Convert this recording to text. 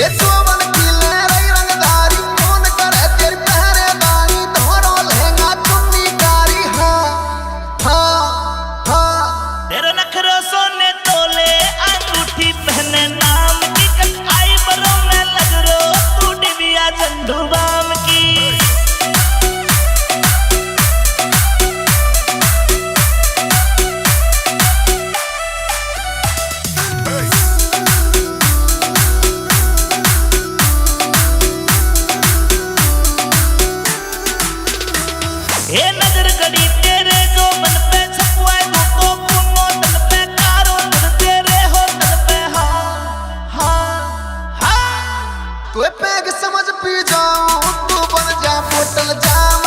ये चोवन की लहराई रंगदारी कौन करे तेरी पहरेदारी धोरो लहंगा चुन्नी कारी हाँ तेरे नखरो सोने तोले अंगूठी पहने नाम की कटाई बरो में लग रो तू डिबिया झंडू बाम की ये नजर गड़ी तेरे जो मन पे छपुआए तो कुनो तन पे कारो तन तेरे हो तन पे हाँ तू पैग समझ पी जाऊं तू बन जा बोतल जाम